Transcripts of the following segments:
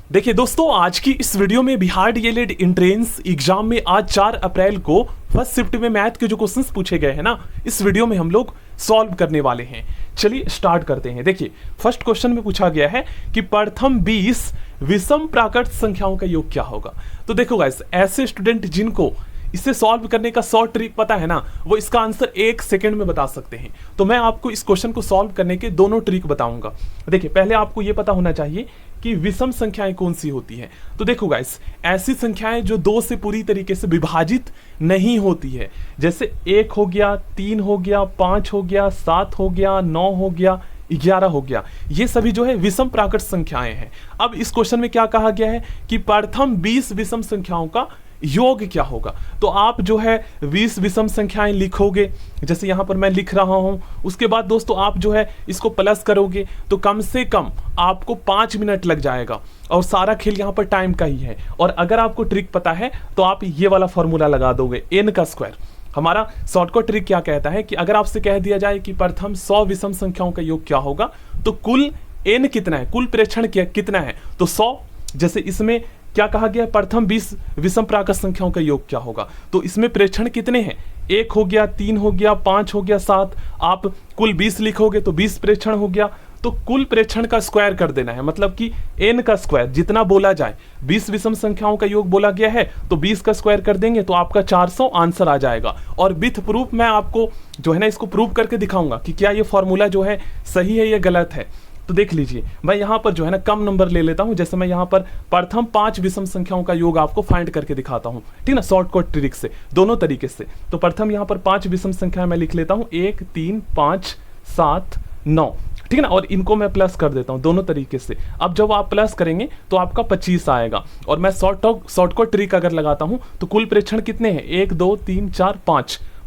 देखिए दोस्तों, आज की इस वीडियो में बिहार डीएलएड एंट्रेंस एग्जाम में आज 4 अप्रैल को फर्स्ट शिफ्ट में मैथ के जो क्वेश्चंस पूछे गए हैं ना, इस वीडियो में हम लोग सॉल्व करने वाले हैं। चलिए स्टार्ट करते हैं। देखिए फर्स्ट क्वेश्चन में पूछा गया है कि प्रथम 20 विषम प्राकृत संख्याओं का योग क्या होगा। तो देखो गाइस, ऐसे स्टूडेंट जिनको इसे सॉल्व करने का शॉर्ट ट्रिक पता है ना, वो इसका आंसर 1 सेकंड में बता सकते हैं। तो मैं आपको इस क्वेश्चन को सॉल्व करने के दोनों ट्रिक बताऊंगा। देखिए पहले आपको ये पता होना चाहिए कि विषम संख्याएं कौन सी होती हैं। तो देखो गाइस, ऐसी संख्याएं जो 2 से पूरी तरीके से विभाजित नहीं होती है, जैसे 1 हो गया, 3 हो गया, 5 हो गया, 7 हो गया, 9 हो गया, 11 हो गया, ये सभी जो है विषम प्राकृत संख्याएं हैं। अब इस क्वेश्चन में क्या कहा गया है कि प्रथम 20 विषम संख्याओं का योग क्या होगा। तो आप जो है 20 विषम संख्याएं लिखोगे, जैसे यहां पर मैं लिख रहा हूं। उसके बाद दोस्तों आप जो है इसको प्लस करोगे तो कम से कम आपको 5 मिनट लग जाएगा, और सारा खेल यहां पर टाइम का ही है। और अगर आपको ट्रिक पता है तो आप ये वाला फॉर्मूला लगा दोगे, n का स्क्वायर। हमारा शॉर्टकट ट्रिक क्या कहता है कि अगर आपसे कह दिया जाए कि प्रथम 100 विषम संख्याओं का योग क्या होगा, तो कुल n कितना है, कुल प्रेक्षण कितना है, तो 100। जैसे इसमें क्या कहा गया, प्रथम 20 विषम प्राकृत संख्याओं का योग क्या होगा, तो इसमें प्रेक्षण कितने हैं, 1 हो गया, 3 हो गया, 5 हो गया, 7। आप कुल 20 लिखोगे तो 20 प्रेक्षण हो गया। तो कुल प्रेक्षण का स्क्वायर कर देना है, मतलब कि n का स्क्वायर जितना बोला जाए। 20 विषम संख्याओं का योग बोला गया है तो 20 का स्क्वायर कर देंगे तो आपका 400 आंसर आ जाएगा। और विथ प्रूफ मैं आपको जो है ना इसको प्रूव करके दिखाऊंगा कि क्या ये फॉर्मूला जो है सही है या गलत है। तो देख लीजिए, मैं यहाँ पर जो है ना कम नंबर ले लेता हूँ। जैसे मैं यहाँ पर प्रथम 5 विषम संख्याओं का योग आपको फाइंड करके दिखाता हूँ, ठीक ना, शॉर्टकट ट्रिक से, दोनों तरीके से। तो प्रथम यहाँ पर 5 विषम संख्या मैं लिख लेता हूँ, 1, 3, 5, 7, 9, ठीक है ना, और इनको मैं प्लस कर देता हूँ दोनों तरीके से। अब जब आप प्लस करेंगे तो आपका 25 आएगा। और मैं शॉर्टकट ट्रिक अगर लगाता हूँ तो कुल प्रेक्षण कितने हैं, 1, 2, 3, 4,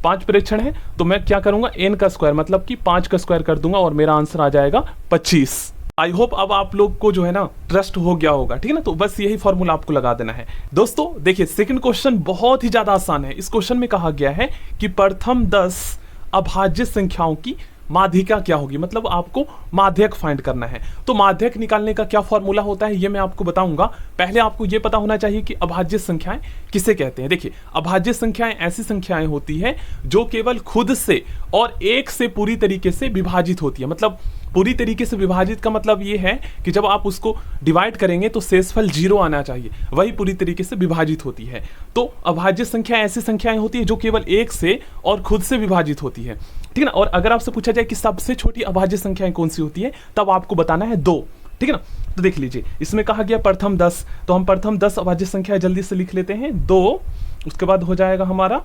5 प्रेक्षण है। तो मैं क्या करूंगा, n का स्क्वायर मतलब कि 5 का स्क्वायर कर दूंगा और मेरा आंसर आ जाएगा 25। आई होप अब आप लोग को जो है ना ट्रस्ट हो गया होगा, ठीक है ना। तो बस यही फॉर्मूला आपको लगा देना है। दोस्तों देखिए सेकंड क्वेश्चन बहुत ही ज्यादा आसान है। इस क्वेश्चन में कहा गया है कि प्रथम 10 अभाज्य संख्याओं की माध्यिका क्या होगी, मतलब आपको माध्यक फाइंड करना है। तो माध्यक निकालने का क्या फॉर्मूला होता है ये मैं आपको बताऊंगा। पहले आपको ये पता होना चाहिए कि अभाज्य संख्याएं किसे कहते हैं। देखिए अभाज्य संख्याएं ऐसी संख्याएं होती है जो केवल खुद से और 1 से पूरी तरीके से विभाजित होती है। मतलब पूरी तरीके से विभाजित का मतलब ये है कि जब आप उसको डिवाइड करेंगे तो शेषफल 0 आना चाहिए, वही पूरी तरीके से विभाजित होती है। तो अभाज्य संख्या ऐसी संख्याएं होती है जो केवल 1 से और खुद से विभाजित होती है, ठीक है ना। और अगर आपसे पूछा जाए कि सबसे छोटी अभाज्य संख्याएं कौन सी होती है, तब आपको बताना है 2, ठीक है ना। तो देख लीजिए इसमें कहा गया प्रथम 10, तो हम प्रथम 10 अभाज्य संख्या जल्दी से लिख लेते हैं। 2, उसके बाद हो जाएगा हमारा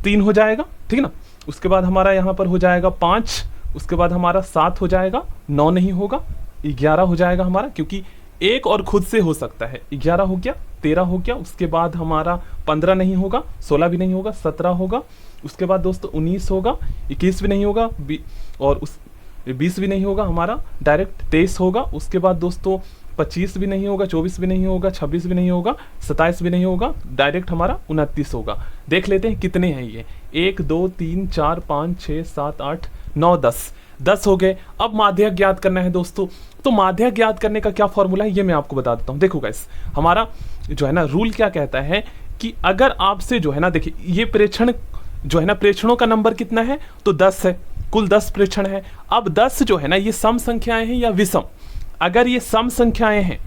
3 हो जाएगा, ठीक है ना। उसके बाद हमारा यहाँ पर हो जाएगा 5, उसके बाद हमारा 7 हो जाएगा, 9 नहीं होगा, 11 हो जाएगा हमारा, क्योंकि 1 और खुद से हो सकता है। 11 हो गया, 13 हो गया, उसके बाद हमारा 15 नहीं होगा, 16 भी नहीं होगा, 17 होगा, उसके बाद दोस्तों 19 होगा, 21 भी नहीं होगा, और 20 भी नहीं होगा, हमारा डायरेक्ट 23 होगा। उसके बाद दोस्तों 25 भी नहीं होगा, 24 भी नहीं होगा, 26 भी नहीं होगा, 27 भी नहीं होगा, डायरेक्ट हमारा 29 होगा। देख लेते हैं कितने हैं ये, 1, 2, 3, 4, 5, 6, 7, 8, 9, 10 हो गए। अब माध्यक ज्ञात करना है दोस्तों। तो माध्यक ज्ञात करने का क्या फॉर्मूला है ये मैं आपको बता देता हूँ। देखो गाइस, हमारा जो है ना रूल क्या कहता है कि अगर आपसे जो है ना, देखिए ये प्रेक्षण जो है ना, प्रेक्षणों का नंबर कितना है, तो 10 है, कुल 10 प्रेक्षण है। अब 10 जो है ना ये सम संख्याएं हैं या विषम। अगर ये सम संख्याएं हैं,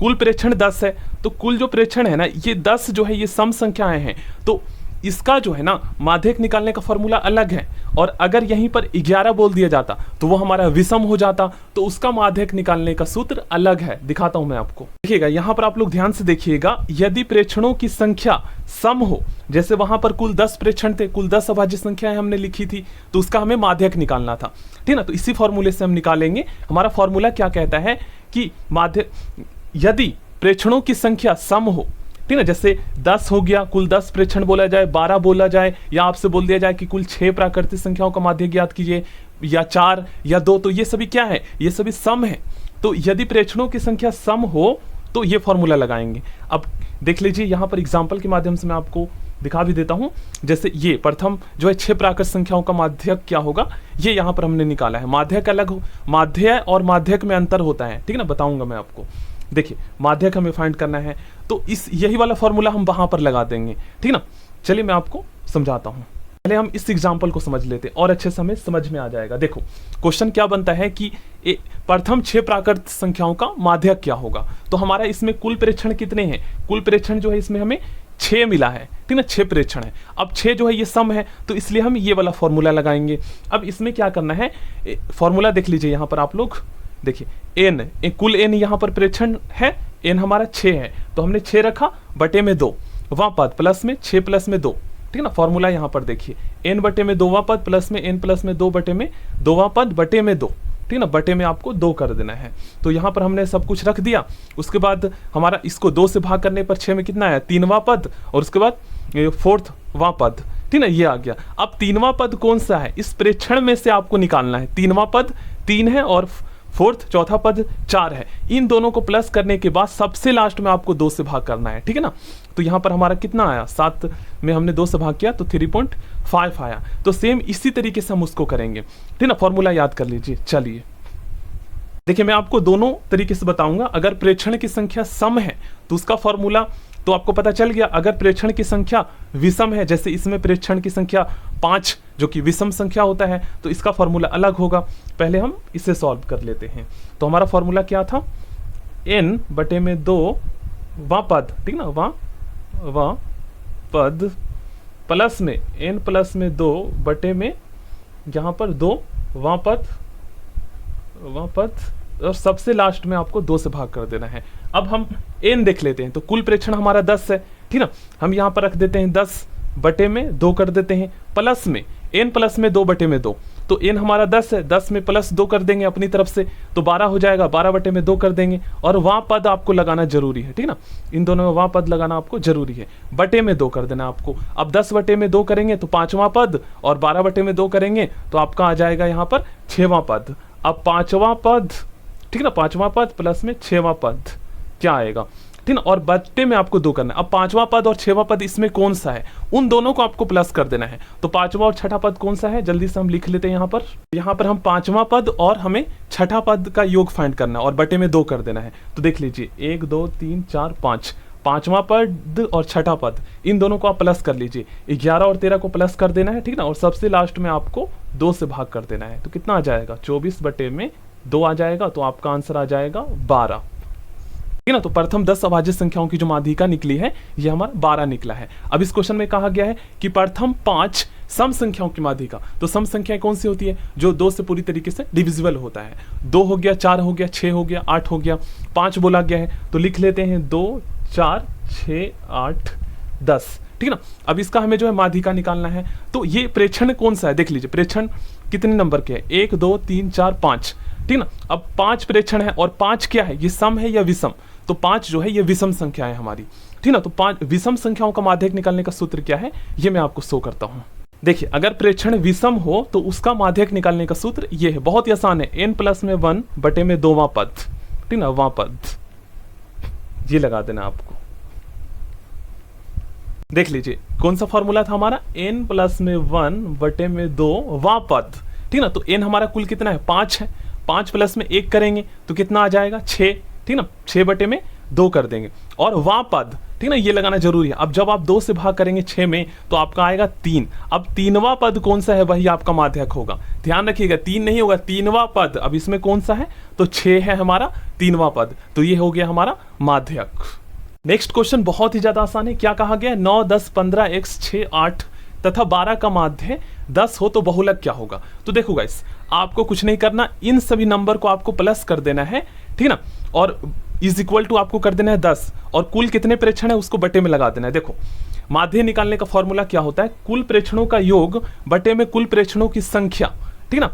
कुल प्रेक्षण 10 है, तो कुल जो प्रेक्षण है ना ये 10 जो है ये सम संख्याएं हैं, तो इसका जो है ना माध्यक निकालने का फॉर्मूला अलग है। और अगर यहीं पर 11 बोल दिया जाता तो वो हमारा विषम हो जाता, तो उसका माध्यक निकालने का सूत्र अलग है। दिखाता हूं मैं आपको, देखिएगा यहाँ पर आप लोग ध्यान से देखिएगा। यदि प्रेक्षणों की संख्या सम हो, जैसे वहां पर कुल 10 प्रेक्षण थे, कुल 10 अभाज्य संख्याएं हमने लिखी थी, तो उसका हमें माध्यक निकालना था, ठीक ना। तो इसी फॉर्मूले से हम निकालेंगे। हमारा फॉर्मूला क्या कहता है कि माध्यक, यदि प्रेक्षणों की संख्या सम हो, ठीक है, जैसे 10 हो गया, कुल 10 प्रेक्षण बोला जाए, 12 बोला जाए, या आपसे बोल दिया जाए कि कुल 6 प्राकृतिक संख्याओं का माध्यक ज्ञात कीजिए, या 4 या 2, तो ये सभी क्या है, ये सभी सम है। तो यदि प्रेक्षणों की संख्या सम हो तो ये फॉर्मूला लगाएंगे। अब देख लीजिए यहाँ पर एग्जाम्पल के माध्यम से मैं आपको दिखा भी देता हूं। जैसे ये प्रथम जो है 6 प्राकृत संख्याओं का माध्यक क्या होगा, ये यहाँ पर हमने निकाला है। माध्यक अलग हो, माध्य और माध्यक में अंतर होता है, ठीक है ना, बताऊंगा मैं आपको। देखिए माध्यक हमें फाइंड करना है, तो इस यही वाला फॉर्मूला हम वहां पर लगा देंगे, ठीक ना। चलिए मैं आपको समझाता हूं। पहले हम इस एग्जाम्पल को समझ लेते हैं और अच्छे से हमें समझ में आ जाएगा। देखो क्वेश्चन क्या बनता है कि प्रथम 6 प्राकृत संख्याओं का माध्यक क्या होगा। तो हमारा इसमें कुल प्रेक्षण कितने हैं, कुल प्रेक्षण जो है इसमें हमें 6 मिला है, ठीक ना, 6 प्रेक्षण है। अब 6 जो है ये सम है, तो इसलिए हम ये वाला फॉर्मूला लगाएंगे। अब इसमें क्या करना है, फॉर्मूला देख लीजिए यहाँ पर आप लोग, देखिए एन, कुल एन यहाँ पर प्रेक्षण है, एन हमारा 6 है, तो हमने 6 रखा बटे में 2 वां पद प्लस में 6 प्लस में 2, ठीक ना। फॉर्मूला यहाँ पर देखिए एन बटे में 2 वां पद प्लस में एन प्लस में 2 बटे में 2 वां पद बटे में 2, ठीक ना, बटे में आपको 2 कर देना है। तो यहाँ पर हमने सब कुछ रख दिया। उसके बाद हमारा इसको 2 से भाग करने पर 6 में कितना आया, 3वां पद, और उसके बाद 4वां पद, ठीक ना, ये आ गया। अब 3वां पद कौन सा है, इस प्रेक्षण में से आपको निकालना है। 3वां पद 3 है और 4th चौथा पद 4 है। इन दोनों को प्लस करने के बाद सबसे लास्ट में आपको 2 से भाग करना है, ठीक है ना। तो यहाँ पर हमारा कितना आया, 7 में हमने 2 से भाग किया तो 3.5 आया। तो सेम इसी तरीके से हम उसको करेंगे, ठीक ना। फॉर्मूला याद कर लीजिए। चलिए देखिए मैं आपको दोनों तरीके से बताऊंगा। अगर प्रेक्षण की संख्या सम है तो उसका फॉर्मूला तो आपको पता चल गया। अगर प्रेक्षण की संख्या विषम है, जैसे इसमें प्रेक्षण की संख्या 5 जो कि विषम संख्या होता है, तो इसका फॉर्मूला अलग होगा। पहले हम इसे सॉल्व कर लेते हैं। तो हमारा फॉर्मूला क्या था, n बटे में 2 वां पद, ठीक ना, वां पद प्लस में n प्लस में 2 बटे में यहाँ पर 2 वां पद और सबसे लास्ट में आपको 2 से भाग कर देना है। अब हम n देख लेते हैं। तो कुल प्रेक्षण हमारा 10 है, ठीक ना। हम यहाँ पर रख देते हैं 10 बटे में 2 कर देते हैं, प्लस में n प्लस में 2 बटे में 2। तो n हमारा 10 है, 10 में प्लस 2 कर देंगे अपनी तरफ से, तो 12 हो जाएगा, 12 बटे में 2 कर देंगे। और वहां पद आपको लगाना जरूरी है, ठीक ना, इन दोनों में वहां पद लगाना आपको जरूरी है। बटे में 2 कर देना आपको। अब 10 बटे में 2 करेंगे तो 5वां पद, और 12 बटे में 2 करेंगे तो आपका आ जाएगा यहाँ पर 6वां पद। अब 5वां पद, ठीक ना, 5वां पद प्लस में 6वां पद क्या आएगा, ठीक ना, और बटे में आपको 2 करना है। अब 5वां पद और 6वां पद इसमें कौन सा है, उन दोनों को आपको प्लस कर देना है। तो 5वां और 6ठा पद कौन सा है, जल्दी से हम लिख लेते हैं यहाँ पर। हम 5वां पद और हमें 6ठा पद का योग फाइंड करना है और बटे में 2 कर देना है। तो देख लीजिए 1 2 3 4 5, 5वां पद और 6ठा पद, इन दोनों को आप प्लस कर लीजिए। 11 और 13 को प्लस कर देना है, ठीक ना, और सबसे लास्ट में आपको 2 से भाग कर देना है। तो कितना आ जाएगा, 24 बटे में 2 आ जाएगा। तो आपका आंसर आ जाएगा 12, ठीक है ना। तो प्रथम 10 अभाज्य संख्याओं की जो माध्यिका निकली है ये हमारा 12 निकला है। अब इस क्वेश्चन में कहा गया है कि प्रथम 5 सम संख्याओं की माध्यिका। तो सम संख्याएं कौन सी होती है, जो 2 से पूरी तरीके से डिविजिबल होता है। 2 हो गया, 4 हो गया, 6 हो गया, 8 हो गया, 5 बोला गया है। तो लिख लेते हैं 2 4 6 8 10, ठीक है ना। अब इसका हमें जो है माध्यिका निकालना है। तो ये प्रेक्षण कौन सा है, देख लीजिए प्रेक्षण कितने नंबर के हैं, 1 2 3 4 5, ठीक ना। अब 5 प्रेक्षण है और 5 क्या है, ये सम है या विषम। तो 5 जो है ये विषम संख्या है हमारी, ठीक ना। तो 5 विषम संख्याओं का माध्यक निकालने का सूत्र क्या है, ये मैं आपको शो करता हूं। देखिए अगर प्रेक्षण विषम हो तो उसका माध्यक निकालने का सूत्र ये है, बहुत ही आसान है, n प्लस में 1 बटे में 2वां पद, ठीक ना, वां पद, ये लगा देना आपको। देख लीजिए कौन सा फॉर्मूला था हमारा, n प्लस में 1 बटे में 2 वां पद, ठीक ना। तो n हमारा कुल कितना है, 5 है, 5 प्लस में 1 करेंगे तो कितना आ जाएगा, 6, ठीक ना, 6 बटे में 2 कर देंगे। और वां पद, ठीक ना, ये लगाना जरूरी है। अब जब आप 2 से भाग करेंगे 6 में तो आपका आएगा 3। अब 3वां पद कौन सा है, वही आपका माध्यक होगा। ध्यान रखिएगा 3 नहीं होगा, 3वां पद। अब इसमें कौन सा है, तो 6 है हमारा 3वां पद, तो ये हो गया हमारा माध्यक। नेक्स्ट क्वेश्चन बहुत ही ज्यादा आसान है। क्या कहा गया, 9 10 15 x 6 8 तथा 12 का माध्य 10 हो तो बहुलक क्या होगा। तो देखो गाइस आपको कुछ नहीं करना, इन सभी नंबर को आपको प्लस कर देना है, ठीक ना, और इज इक्वल टू आपको कर देना है 10, और कुल कितने प्रेक्षण है उसको बटे में लगा देना है। देखो माध्य निकालने का फॉर्मूला क्या होता है, कुल प्रेक्षणों का योग बटे में कुल प्रेक्षणों की संख्या, ठीक ना,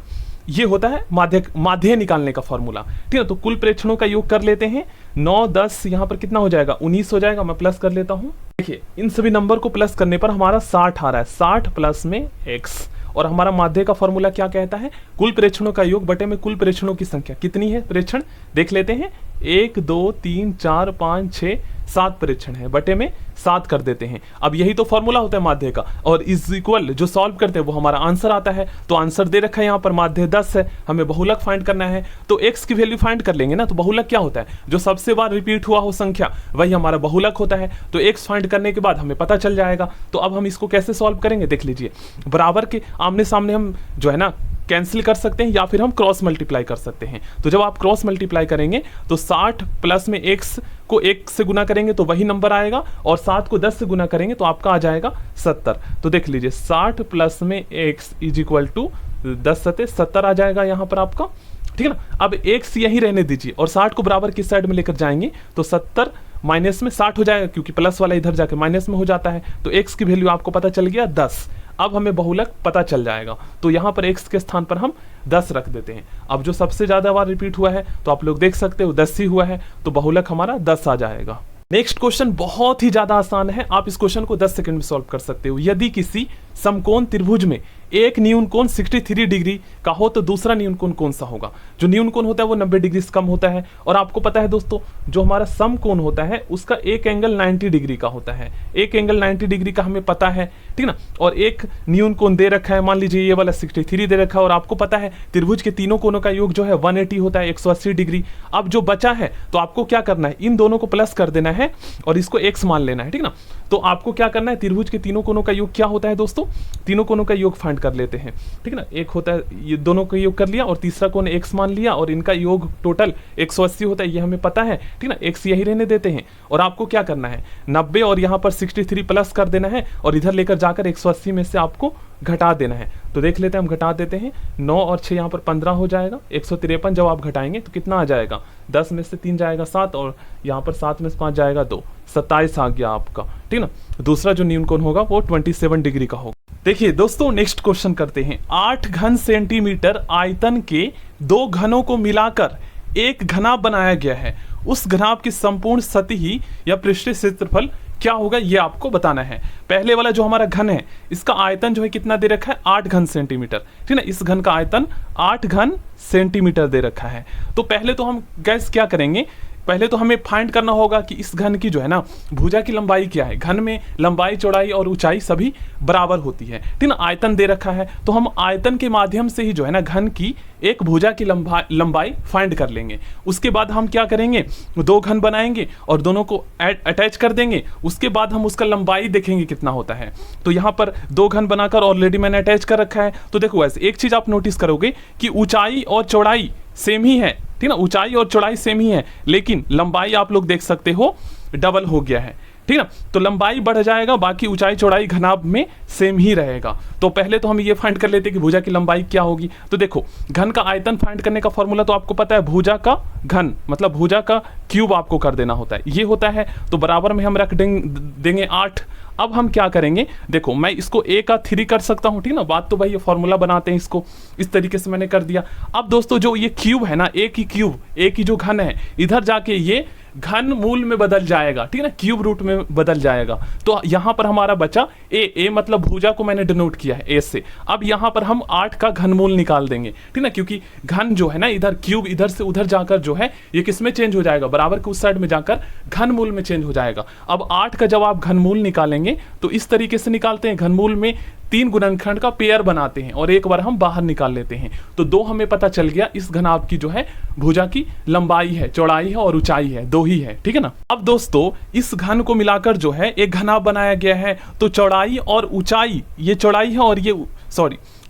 ये होता है माध्य निकालने का फॉर्मूला, ठीक है। तो कुल प्रेक्षणों का योग कर लेते हैं, 9 10 यहाँ पर कितना हो जाएगा, 19 हो जाएगा। मैं प्लस कर लेता हूँ। देखिए इन सभी नंबर को प्लस करने पर हमारा 60 आ रहा है, 60 प्लस में x, और हमारा माध्य का फॉर्मूला क्या कहता है, कुल प्रेक्षणों का योग बटे में कुल प्रेक्षणों की संख्या। कितनी है प्रेक्षण, देख लेते हैं, 1 2 3 4 5 6 7 परीक्षण है, बटे में 7 कर देते हैं। अब यही तो फॉर्मूला होता है माध्य का, और इज इक्वल जो सॉल्व करते हैं वो हमारा आंसर आता है। तो आंसर दे रखा है यहाँ पर माध्य 10 है, हमें बहुलक फाइंड करना है। तो x की वैल्यू फाइंड कर लेंगे ना। तो बहुलक क्या होता है, जो सबसे बार रिपीट हुआ हो संख्या वही हमारा बहुलक होता है। तो x फाइंड करने के बाद हमें पता चल जाएगा। तो अब हम इसको कैसे सॉल्व करेंगे देख लीजिए। बराबर के आमने सामने हम जो है ना कैंसिल कर सकते हैं, या फिर हम क्रॉस मल्टीप्लाई कर सकते हैं। तो जब आप क्रॉस मल्टीप्लाई करेंगे तो 60 प्लस में x को 1 से गुना करेंगे तो वही नंबर आएगा, और 7 को 10 से गुना करेंगे तो आपका आ जाएगा 70। तो देख लीजिए 60 प्लस में x इज इक्वल टू 10 सते 70 आ जाएगा यहाँ पर आपका, ठीक है ना। अब x यहीं रहने दीजिए और 60 को बराबर की साइड में लेकर जाएंगे तो 70 माइनस में 60 हो जाएगा, क्योंकि प्लस वाला इधर जाके माइनस में हो जाता है। तो x की वैल्यू आपको पता चल गया 10। अब हमें बहुलक पता चल जाएगा, तो यहाँ पर x के स्थान पर हम 10 रख देते हैं। अब जो सबसे ज्यादा बार रिपीट हुआ है तो आप लोग देख सकते हो 10 ही हुआ है, तो बहुलक हमारा 10 आ जाएगा। नेक्स्ट क्वेश्चन बहुत ही ज्यादा आसान है, आप इस क्वेश्चन को 10 सेकंड में सॉल्व कर सकते हो। यदि किसी समकोण त्रिभुज में एक न्यून कोण 63 डिग्री का हो तो दूसरा न्यून कोण कौन सा होगा। जो न्यून कोण होता है वो 90 डिग्री से कम होता है, और आपको पता है दोस्तों जो हमारा समकोण होता है उसका एक एंगल 90 डिग्री का होता है। एक एंगल 90 डिग्री का हमें पता है, ठीक ना। और एक न्यून कोण दे रखा है, मान लीजिए ये वाला 63 दे रखा है, और आपको पता है त्रिभुज के तीनों कोणों का योग जो है 180 होता है, 180 डिग्री। अब जो बचा है तो आपको क्या करना है, इन दोनों को प्लस कर देना है और इसको x मान लेना है, ठीक ना। तो आपको क्या करना है, त्रिभुज के तीनों कोणों का योग क्या होता है दोस्तों, तीनों कोणों का योग फाइंड कर लेते हैं, ठीक ना। एक होता है, ये दोनों का योग कर लिया और तीसरा कोण x मान लिया, और इनका योग टोटल 180 होता है, ये हमें पता है, ठीक ना। x यही रहने देते हैं, और आपको क्या करना है 90 और यहाँ पर 63 प्लस कर देना है, और इधर लेकर जाकर 180 में से आपको घटा देना है। तो देख लेते हैं, हम घटा देते हैं, 9 और 6 यहाँ पर 15 हो जाएगा। 153 जब आप घटाएंगे तो कितना आ जाएगा, 10 में से 3 जाएगा 7, और यहाँ पर 7 में से 5 जाएगा 2, 27 आ गया आपका, ठीक ना। दूसरा जो न्यून कोण होगा वो 27 डिग्री का होगा। देखिए दोस्तों नेक्स्ट क्वेश्चन करते हैं। 8 घन सेंटीमीटर आयतन के 2 घनों को मिलाकर एक घनाभ बनाया गया है। उस घनाभ की संपूर्ण सतही या पृष्ठीय क्षेत्रफल क्या होगा, ये आपको बताना है। पहले वाला जो हमारा घन है इसका आयतन जो है कितना दे रखा है, 8 घन सेंटीमीटर, ठीक है। इस घन का आयतन 8 घन सेंटीमीटर दे रखा है। तो पहले तो हम गैस क्या करेंगे, पहले तो हमें फाइंड करना होगा कि इस घन की जो है ना भुजा की लंबाई क्या है। घन में लंबाई चौड़ाई और ऊंचाई सभी बराबर होती है, ठीक ना। आयतन दे रखा है तो हम आयतन के माध्यम से ही जो है ना घन की एक भुजा की लंबाई फाइंड कर लेंगे। उसके बाद हम क्या करेंगे, 2 घन बनाएंगे और दोनों को अटैच कर देंगे। उसके बाद हम उसका लंबाई देखेंगे कितना होता है। तो यहाँ पर 2 घन बनाकर ऑलरेडी मैंने अटैच कर रखा है। तो देखो वैसे एक चीज आप नोटिस करोगे कि ऊंचाई और चौड़ाई सेम ही है, ठीक ना। ऊंचाई और चौड़ाई सेम ही है, लेकिन लंबाई आप लोग देख सकते हो डबल हो गया है, ठीक ना। तो लंबाई बढ़ जाएगा, बाकी ऊंचाई चौड़ाई घनाभ में सेम ही रहेगा। तो पहले तो हम ये फाइंड कर लेते हैं कि भुजा की लंबाई क्या होगी। तो देखो घन का आयतन फाइंड करने का फॉर्मूला तो आपको पता है, भुजा का घन मतलब भुजा का क्यूब आपको कर देना होता है, ये होता है। तो बराबर में हम रख देंगे 8। अब हम क्या करेंगे, देखो मैं इसको a का 3 कर सकता हूँ, ठीक ना। बात तो भाई ये फॉर्मूला बनाते हैं, इसको इस तरीके से मैंने कर दिया। अब दोस्तों जो ये क्यूब है ना, a की क्यूब, a की जो घन है इधर जाके ये घन मूल में बदल जाएगा, ठीक है ना, क्यूब रूट में बदल जाएगा। तो यहाँ पर हमारा बचा a मतलब भुजा को मैंने डिनोट किया है a से। अब यहाँ पर हम 8 का घनमूल निकाल देंगे, ठीक ना, क्योंकि घन जो है ना इधर क्यूब इधर से उधर जाकर जो है ये किस में चेंज हो जाएगा, बराबर के उस साइड में जाकर घनमूल में चेंज हो जाएगा। अब 8 का जब आप घनमूल निकालेंगे तो इस तरीके से निकालते हैं, घनमूल में 3 गुणनखंड का पेयर बनाते हैं और एक बार हम बाहर निकाल लेते हैं। तो 2 हमें पता चल गया इस घनाभ की जो है भुजा की लंबाई है, चौड़ाई है और ऊंचाई है, 2 ही है, ठीक है ना। अब दोस्तों इस घन को मिलाकर जो है एक घनाभ बनाया गया है। तो चौड़ाई और ऊंचाई, ये चौड़ाई है और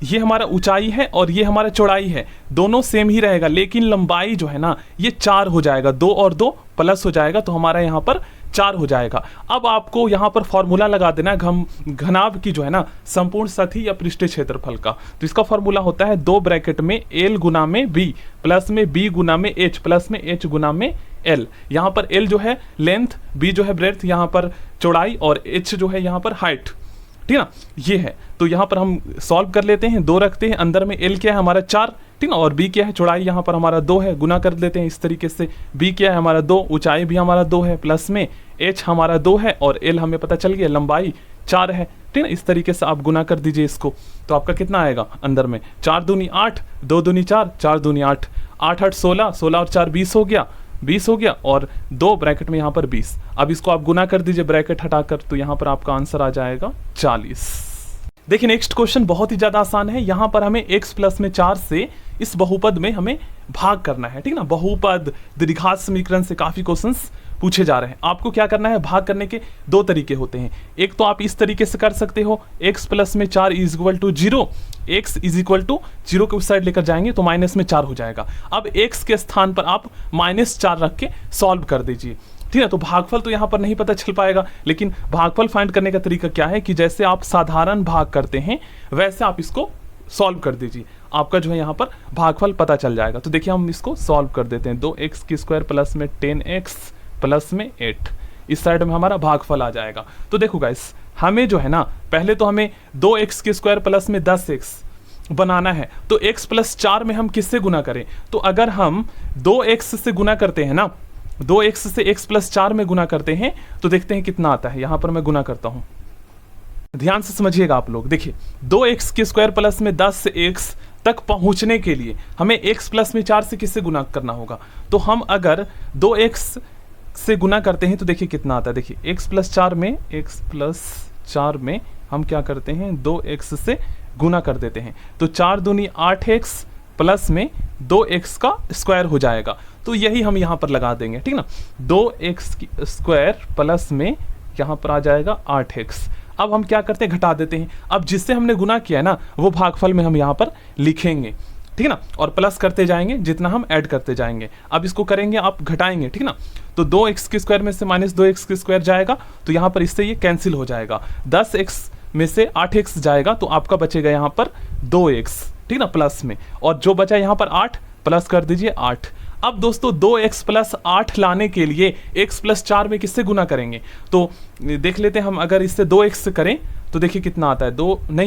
ये हमारा ऊंचाई है और ये हमारा चौड़ाई है, दोनों सेम ही रहेगा, लेकिन लंबाई जो है ना ये 4 हो जाएगा, 2 और 2 प्लस हो जाएगा, तो हमारा यहाँ पर 4 हो जाएगा। अब आपको यहाँ पर फॉर्मूला लगा देना घनाभ की जो है ना संपूर्ण सतही या पृष्ठीय क्षेत्रफल का। तो इसका फॉर्मूला होता है 2 ब्रैकेट में l गुना में b प्लस में b गुना में h प्लस में h गुना में l। यहाँ पर l जो है लेंथ, b जो है ब्रेड्थ, यहाँ पर चौड़ाई और h जो है यहाँ पर हाइट, ठीक है ना, ये है। तो यहाँ पर हम सॉल्व कर लेते हैं, 2 रखते हैं, अंदर में l क्या है हमारा 4, ठीक ना, और b क्या है चौड़ाई यहाँ पर हमारा 2 है, गुना कर देते हैं इस तरीके से। b क्या है हमारा 2, ऊंचाई भी हमारा 2 है, प्लस में h हमारा 2 है और l हमें पता चल गया लंबाई 4 है, ठीक ना। इस तरीके से आप गुना कर दीजिए इसको, तो आपका कितना आएगा अंदर में 4 दूनी 8, 2 दूनी 4, 4 दूनी 8, 8 8 16, 16 और 4 20 हो गया। 20 हो गया और 2 ब्रैकेट में यहाँ पर 20। अब इसको आप गुना कर दीजिए ब्रैकेट हटाकर, तो यहाँ पर आपका आंसर आ जाएगा 40। देखिए नेक्स्ट क्वेश्चन बहुत ही ज्यादा आसान है। यहाँ पर हमें x प्लस में 4 से इस बहुपद में हमें भाग करना है, ठीक ना। बहुपद द्विघात समीकरण से काफी क्वेश्चंस पूछे जा रहे हैं। आपको क्या करना है, भाग करने के 2 तरीके होते हैं। एक तो आप इस तरीके से कर सकते हो, x प्लस में 4 is equal to 0, x is equal to 0 के उस साइड लेकर जाएंगे तो माइनस में 4 हो जाएगा। अब x के स्थान पर आप -4 रख के सॉल्व कर दीजिए, ठीक है। तो भागफल तो यहाँ पर नहीं पता चल पाएगा, लेकिन भागफल फाइंड करने का तरीका क्या है कि जैसे आप साधारण भाग करते हैं वैसे आप इसको सॉल्व कर दीजिए, आपका जो है यहाँ पर भागफल पता चल जाएगा। तो देखिए हम इसको सॉल्व कर देते हैं। 2x की स्क्वायर प्लस में 10x प्लस में 8, इस साइड में हमारा भागफल आ जाएगा। तो देखो गाइस, हमें जो है ना पहले तो हमें 2x की स्क्वायर प्लस में 10x बनाना है। तो x प्लस 4 में हम किससे गुना करें, तो अगर हम 2x से गुना करते हैं ना, 2x से x प्लस 4 में गुना करते हैं तो देखते हैं कितना आता है। यहां पर मैं गुना करता हूं, ध्यान से समझिएगा आप लोग। देखिए 2x की स्क्वायर प्लस में 10 से x तक पहुंचने के लिए हमें x प्लस में 4 से किससे गुना करना होगा। तो हम अगर 2x से गुना करते हैं तो देखिए कितना आता है। देखिए x प्लस 4 में हम क्या करते हैं, 2x से गुना कर देते हैं। तो 4 दूनी 8x प्लस में 2x का स्क्वायर हो जाएगा। तो यही हम यहाँ पर लगा देंगे, ठीक ना। 2x की स्क्वायर प्लस में यहाँ पर आ जाएगा 8x। अब हम क्या करते हैं, घटा देते हैं। अब जिससे हमने गुना किया है ना वो भागफल में हम यहाँ पर लिखेंगे, ठीक ना, और प्लस करते जाएंगे जितना हम ऐड करते जाएंगे। अब इसको करेंगे आप घटाएंगे, ठीक ना। तो 2x के स्क्वायर में से -2x के स्क्वायर जाएगा तो यहाँ पर इससे ये कैंसिल हो जाएगा। 10x में से 8x जाएगा तो आपका बचेगा यहाँ पर 2x, ठीक ना, प्लस में। और जो बचा यहाँ पर 8 प्लस कर दीजिए 8। अब दोस्तों 2x प्लस 8 लाने के लिए x प्लस 4 में किससे गुना करेंगे, तो देख लेते हैं हम। अगर इससे 2x से करें तो देखिए कितना आता है,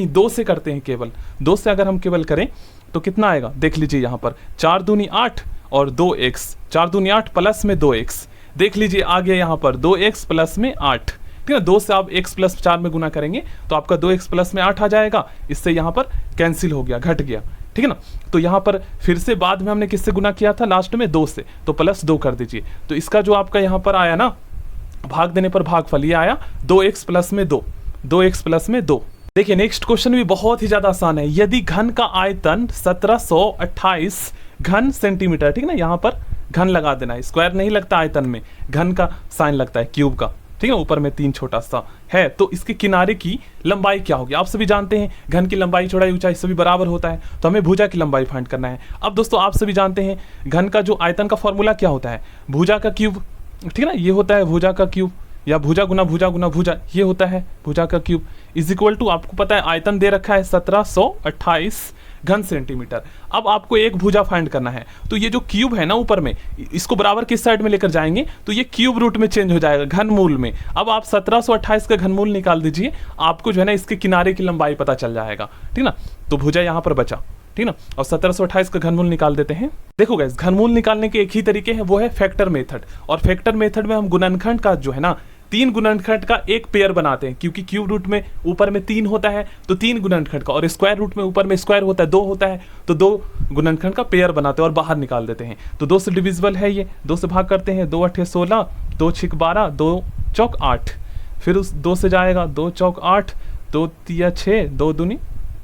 2 से करते हैं केवल। 2 से अगर हम केवल करें तो कितना आएगा, देख लीजिए यहाँ पर 4 दूनी 8 और 2x, 4 दूनी 8 प्लस में 2x। देख लीजिए आ गया यहाँ पर 2x प्लस में 8, ठीक है। 2 से आप x प्लस 4 में गुना करेंगे तो आपका 2x प्लस में 8 आ जाएगा। इससे यहाँ पर कैंसिल हो गया, घट गया, ठीक है ना। तो यहाँ पर फिर से बाद में हमने किससे गुना किया था, लास्ट में 2 से, तो प्लस 2 कर दीजिए। तो इसका जो आपका यहाँ पर आया ना भाग देने पर भागफल, ये आया 2x प्लस में 2, 2x प्लस में 2। देखिए नेक्स्ट क्वेश्चन भी बहुत ही ज्यादा आसान है। यदि घन का आयतन 1728 घन सेंटीमीटर, ठीक ना, यहाँ पर घन लगा देना है, स्क्वायर नहीं लगता आयतन में, घन का साइन लगता है क्यूब का, ठीक है। ऊपर में 3 छोटा सा है। तो इसके किनारे की लंबाई क्या होगी, आप सभी जानते हैं घन की लंबाई चौड़ाई ऊंचाई सभी बराबर होता है। तो हमें भुजा की लंबाई फाइंड करना है। अब दोस्तों आप सभी जानते हैं घन का जो आयतन का फॉर्मूला क्या होता है, भुजा का क्यूब, ठीक है ना, ये होता है भुजा का क्यूब, या भुजा गुना भुजा गुना भुजा, ये होता है भुजा का क्यूब। इज इक्वल टू, आपको पता है आयतन दे रखा है 1728 घन सेंटीमीटर। अब आपको एक भुजा फाइंड करना है। तो ये जो क्यूब है ना ऊपर में, इसको बराबर किस साइड में लेकर जाएंगे तो ये क्यूब रूट में चेंज हो जाएगा, घनमूल में। अब आप 1728 का घनमूल निकाल दीजिए, आपको जो है ना इसके किनारे की लंबाई पता चल जाएगा, ठीक ना। तो भुजा यहाँ पर बचा, ठीक ना, और 1728 का घनमूल निकाल देते हैं। देखो गाइस, घनमूल निकालने के एक ही तरीके हैं, वो है फैक्टर मेथड। और फैक्टर मेथड में हम गुणनखंड का जो है ना 3 गुणनखंड का एक पेयर बनाते हैं, क्योंकि क्यूब रूट में ऊपर में 3 होता है तो 3 गुणनखंड का, और स्क्वायर रूट में ऊपर में स्क्वायर होता है 2 होता है तो 2 गुणनखंड का पेयर बनाते हैं और बाहर निकाल देते हैं। तो 2 से डिविजिबल है ये, 2 से भाग करते हैं, 2 8 16, 2 6 12, 2 चौक 8, फिर उस 2 से जाएगा 2 चौक 8, 2 तिया 6, 2 दूनी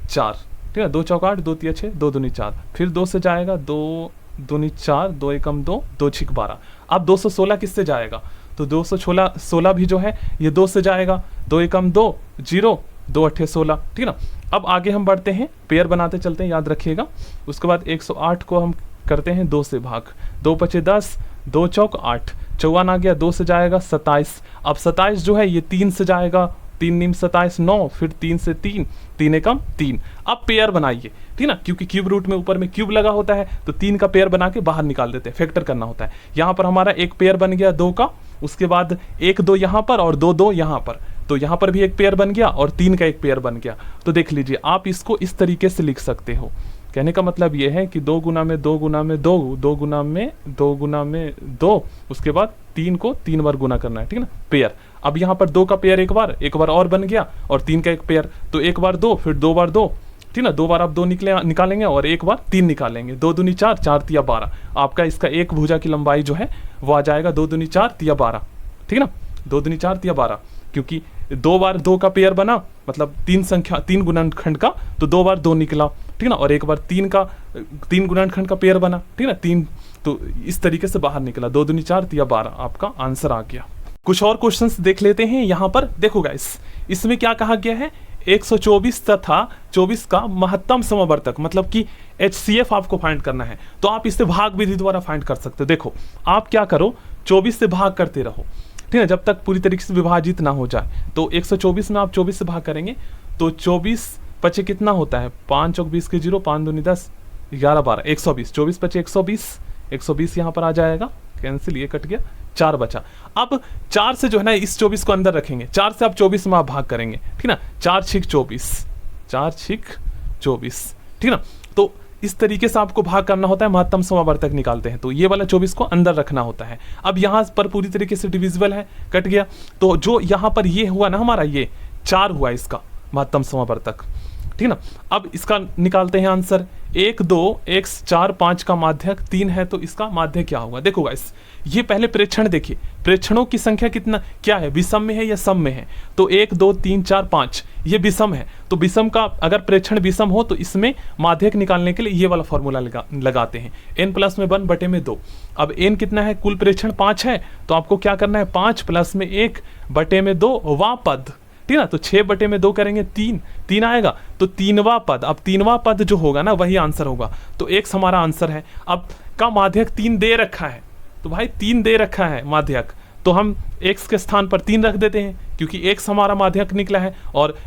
4, ठीक है, 2 चौक 8, 2 तिया 6, 2 दूनी 4, फिर 2 से जाएगा 2 दूनी 4, 2 एकम 2, 2 6 12। अब 216 किससे जाएगा, तो 216 भी जो है ये 2 से जाएगा, 2 एकम 2 0, 2 8 16, ठीक है ना। अब आगे हम बढ़ते हैं, पेयर बनाते चलते हैं, याद रखिएगा। उसके बाद 108 को हम करते हैं 2 से भाग, 2 5 10, 2 चौक 8, 54 आ गया, 2 से जाएगा 27। अब 27 जो है ये 3 से जाएगा, 3 नीम 27 9, फिर 3 से 3, 3 एकम 3। अब पेयर बनाइए, ठीक ना, क्योंकि क्यूब रूट में ऊपर में क्यूब लगा होता है तो 3 का पेयर बना के बाहर निकाल देते हैं, फैक्टर करना होता है। यहाँ पर हमारा एक पेयर बन गया 2 का, उसके बाद 1 2 यहाँ पर और 2 2 यहाँ पर, तो यहाँ पर भी एक पेयर बन गया और 3 का एक पेयर बन गया। तो देख लीजिए आप इसको इस तरीके से लिख सकते हो। कहने का मतलब ये है कि 2 गुना में 2 गुना में 2, 2 गुना में 2 गुना में 2, उसके बाद 3 को 3 बार गुना करना है, ठीक है ना, पेयर। अब यहाँ पर 2 का पेयर एक बार और बन गया और 3 का एक पेयर, तो 1 बार 2, फिर 2 बार 2, ठीक ना, 2 बार आप 2 निकालेंगे और 1 बार 3 निकालेंगे। 2 दूनी 4, 4 तिया 12, आपका इसका एक भुजा की लंबाई जो है वो आ जाएगा 2 दूनी 4 तिया 12, ठीक ना, 2 दूनी 4 तिया 12, क्योंकि 2 बार 2 का पेयर बना, मतलब 3 गुणनखंड का, तो 2 बार 2 निकला, ठीक ना, और 1 बार 3 गुणनखंड का पेयर बना, ठीक ना, 3, तो इस तरीके से बाहर निकला। 2 दूनी 4 तिया 12 आपका आंसर आ गया। कुछ और क्वेश्चंस देख लेते हैं। यहाँ पर देखो गाइस, इसमें क्या कहा गया है, 124 तथा 24 का महत्तम समवर्तक, मतलब कि HCF आपको फाइंड करना है, तो आप इसे भाग विधि द्वारा फाइंड कर सकते हो। देखो आप क्या करो, 24 से भाग करते रहो, ठीक है, जब तक पूरी तरीके से विभाजित ना हो जाए। तो 124 में आप 24 से भाग करेंगे तो 24 पचे कितना होता है, 5 चौक 20 के 0, 5 दूनी 10, 11 12, 120, 24 पचे 120 यहाँ पर आ जाएगा, कैंसिल, ये कट गया, 4 बचा। अब 4 से जो है ना इस 24 को अंदर रखेंगे, 4 से आप 24 में आप भाग करेंगे, ठीक ना, 4 छिक 24, 4 छिक 24, ठीक ना। तो इस तरीके से आपको भाग करना होता है, महत्तम समवर्तक निकालते हैं तो ये वाला 24 को अंदर रखना होता है। अब यहाँ पर पूरी तरीके से डिविजिबल है, कट गया, तो जो यहाँ पर ये हुआ ना हमारा, ये 4 हुआ इसका महत्तम समवर्तक, ठीक ना। अब इसका निकालते हैं आंसर, 1 2 x 4 5 का माध्यक 3 है, तो इसका माध्य क्या होगा। देखो गाइस, ये पहले प्रेक्षण देखिए, प्रेक्षणों की संख्या कितना क्या है, विषम में है या सम में है, तो 1 2 3 4 5 ये विषम है, तो विषम का अगर प्रेक्षण विषम हो तो इसमें माध्यक निकालने के लिए ये वाला फॉर्मूला लगाते हैं, n + 1 बटे में 2। अब n कितना है, कुल प्रेक्षण 5 है, तो आपको क्या करना है, 5 + में 1 बटे में 2 वा पद, ठीक ना, तो 6 बटे में 2 करेंगे 3 आएगा, तो 3वां पद, अब 3वां पद जो होगा ना वही आंसर होगा, तो x हमारा आंसर है। अब का माध्यक 3 दे रखा है, तो भाई 3 दे रखा है माध्यक, तो हम x के स्थान पर 3 रख देते हैं, क्योंकि x हमारा माध्यक निकला है और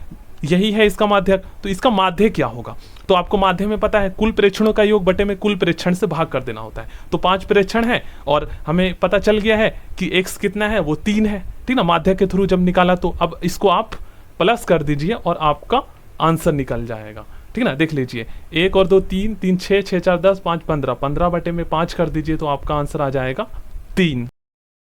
यही है इसका माध्यक, तो इसका माध्य क्या होगा। तो आपको माध्य में पता है, कुल प्रेक्षणों का योग बटे में कुल प्रेक्षण से भाग कर देना होता है, तो 5 प्रेक्षण है और हमें पता चल गया है कि x कितना है, वो 3 है, ठीक ना, माध्य के थ्रू जब निकाला, तो अब इसको आप प्लस कर दीजिए और आपका आंसर निकल जाएगा, ठीक ना। देख लीजिए, 1 और 2 3, 3 6, 6 4 10, 5 15, 15 बटे में 5 कर दीजिए तो आपका आंसर आ जाएगा 3।